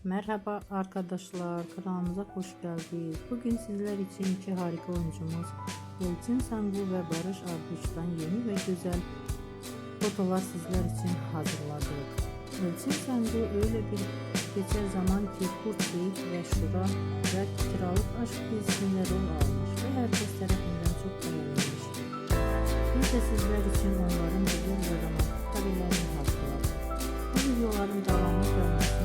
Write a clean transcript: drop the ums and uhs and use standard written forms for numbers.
Merhaba arkadaşlar, kanalımıza hoş geldiniz. Bugün sizler için iki harika oyuncumuz Elçin Sangu ve Barış Arduç'tan yeni ve güzel fotolar sizler için hazırladık. Elçin Sangu öyle bir geçer zaman ki Kurt Beyit ve Şura ve Kiralık Aşk dizisinde rol almış ve herkes tarafından çok beğenilmiştir. Biz de sizler için onların güzel ve romantik karelerini hazırladık. Bu videoların devamı gelmesi